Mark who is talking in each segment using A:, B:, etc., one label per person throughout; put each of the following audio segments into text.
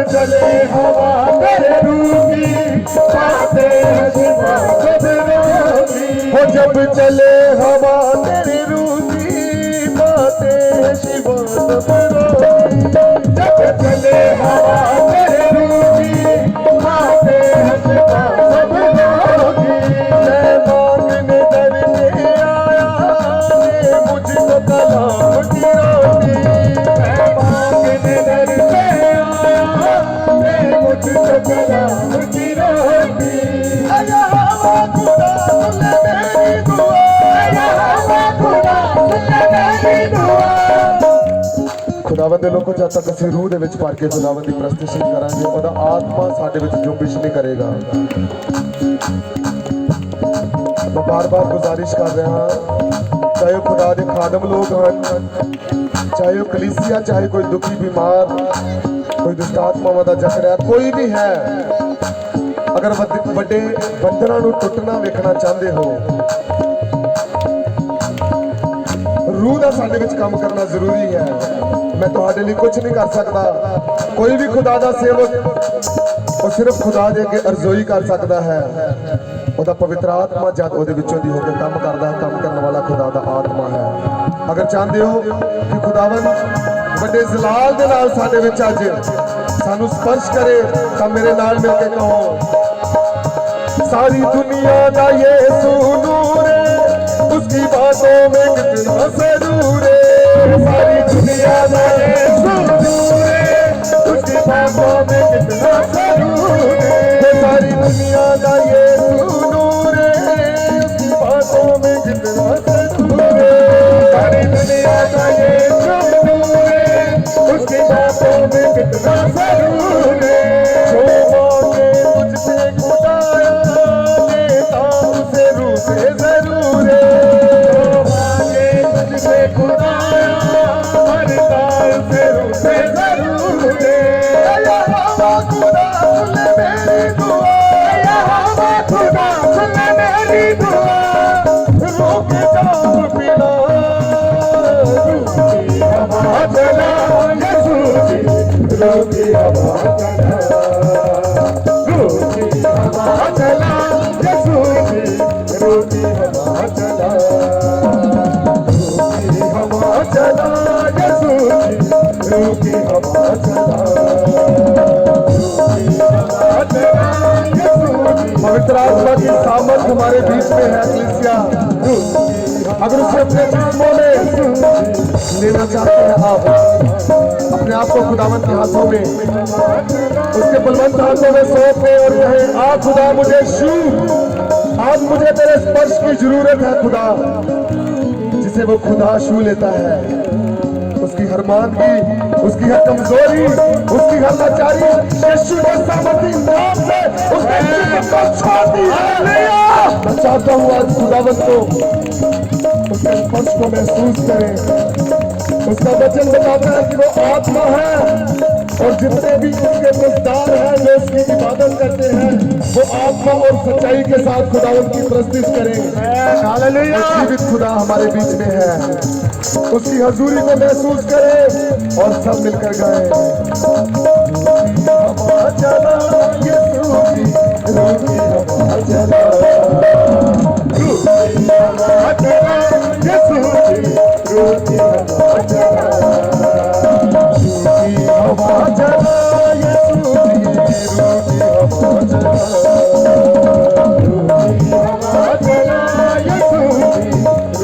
A: चले हवा तेरे रूह की बातें शिवा रोगी। हो जब चले हवा तेरी रूह की बातें शिवा रोगी। जब चले हवा तेरे रूह की बातें शिवा रोगी। मैं मांगने दर पे आया दे मुझको कलाम की रोटी। मैं मांगने दर पे आया दे मुझको कलाम की रोटी। अया हवा खुदा सुन मेरी दुआ। अया हवा खुदा सुन मेरी दुआ। खुदावंद ਦੇ ਲੋਕੋ ਜਦ ਤੱਕ ਅਸੀਂ ਰੂਹ ਦੇ ਵਿੱਚ ਭਰ ਕੇ ਖੁਦਾਵੰਦ ਦੀ ਪ੍ਰਸਤੁਤੀ ਕਰਾਂਗੇ ਉਹਦਾ ਆਤਮਾ ਸਾਡੇ ਵਿੱਚ ਜੁੰਬਿਸ਼ ਨਹੀਂ ਕਰੇਗਾ। मैं बार-बार गुजारिश कर रहा हाँ, चाहे वो खुदा के खादम लोग हैं, चाहे वो कलीसिया, चाहे कोई दुखी बीमार, कोई दुष्टात्मावां दा जकड़ा, कोई भी है, अगर बड़े बंधनां नूं टुटना वेखना चाहते हो, रूह दा साडे विच काम करना जरूरी है। मैं तुहाडे लिए कुछ नहीं कर सकता। कोई भी खुदा दा सेवक वो सिर्फ खुदा दे अगे अर्ज़ोई कर सकता है। ਉਹਦਾ ਪਵਿੱਤਰ ਆਤਮਾ ਜਦ ਉਹਦੇ ਵਿੱਚੋਂ ਦੀ ਹੋ ਕੇ ਕੰਮ ਕਰਦਾ, ਕੰਮ ਕਰਨ ਵਾਲਾ ਖੁਦਾ ਦਾ ਆਤਮਾ ਹੈ। ਅਗਰ ਚਾਹੁੰਦੇ ਹੋ ਕਿ ਖੁਦਾਵੰਦ ਵੱਡੇ ਜ਼ਲਾਲ ਦੇ ਨਾਲ ਸਾਡੇ ਵਿੱਚ ਅੱਜ ਸਾਨੂੰ ਸਪਰਸ਼ ਕਰੇ ਤਾਂ ਮੇਰੇ ਨਾਲ ਮਿਲ ਕੇ ਕਹੋ, सारी दुनिया का यीशु नूर है, उसकी बातों में कितना ज़रूर है। सारी दुनिया का यीशु नूर है, उसकी बातों में कितना ज़रूर है। सारी दुनिया का यीशु नूर है, उसकी बातों में कितना ज़रूर है। सारी दुनिया का यीशु नूर है, उसकी बातों में कितना ज़रूर है। जो मांगे मुझसे खुदाया देता उसे रूह से जरूर है। जो मांगे मुझसे खुदाया भरता उसे रूह से जरूर है। या हवा खुदा सुन मेरी दुआ। या हवा खुदा सुन मेरी दुआ। रोक जाओ पिला रूह की हवा चला यीशु की रूह की हवा चला। रूह की हवा चला यीशु की रूह की हवा चला। रूह की हवा चला यीशु की रूह की हवा चला। पवित्र आत्मा की सामर्थ हमारे बीच में है कलीसिया। अगर उसे अपने जिस्मों में लेना चाहते हैं, आप अपने आप को खुदावंत के हाथों में, उसके बलवंत हाथों में सौंप दें और कहें, आ खुदा मुझे छू, आज मुझे तेरे स्पर्श की जरूरत है खुदा। जिसे वो खुदा छू लेता है, उसकी हर मांगी, उसकी हर कमजोरी, उसकी हर लाचारी यीशु ने सामर्थी नाम से उसके जीवन को छोड़ दिया। मैं चाहता हूँ आज खुदावंत को उसके स्पर्श को महसूस करें। उसका वचन बताता है कि वो आत्मा है और जितने भी उसके मजदार हैं जो उसकी इबादत करते हैं वो आत्मा और सच्चाई के साथ खुदावंत की प्रस्तुति करें। हालेलुया। जीवित खुदा हमारे बीच में है, उसकी हजूरी को महसूस करें और सब मिलकर गाएं। हवा चला यीशु की रूह की हवा चला। रूह की हवा चला यीशु की रूह की हवा चला। रूह की हवा चला यीशु की रूह की हवा चला। रूह की हवा चला यीशु की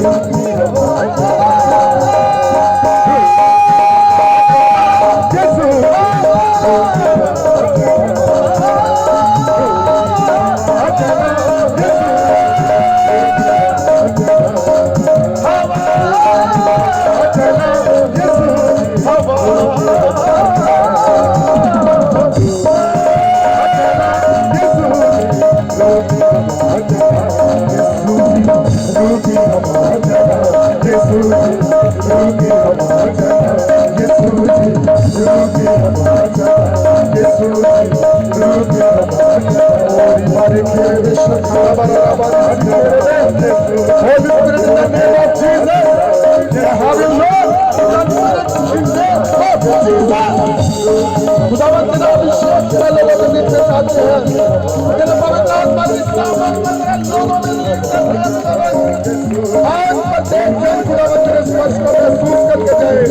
A: रूह की हवा चला। खुदावंत दिल पवित्र आत्मा की सामर्थ में तेरे लोगों में आज प्रत्येक जन खुदावन तेरे स्पर्श को महसूस करके जाए।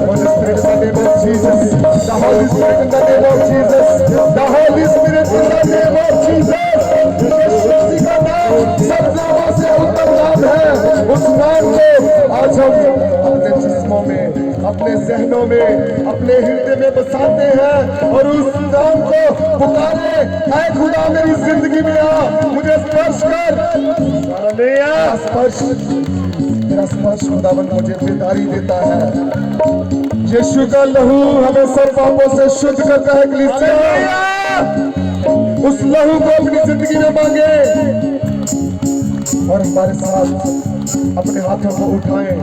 A: Holy Spirit in the name of Jesus, the Holy Spirit in the name of Jesus, the Holy Spirit in the name of Jesus। यीशु मसीह का नाम सब नामों से उत्तम नाम है। उस नाम को आज हम अपने जिस्मों में, अपने जहनों में, अपने हृदय में बसाते हैं और उस नाम को पुकारे, ऐ खुदा मेरी जिंदगी में आ, मुझे स्पर्श कर। तेरा स्पर्श खुदावन मुझे बेदारी देता है। यीशु का लहू हमें सब पापों से शुद्ध करता है। कलीसिया उस लहू को अपनी जिंदगी में मांगे और हमारे साथ अपने हाथों को उठाएं।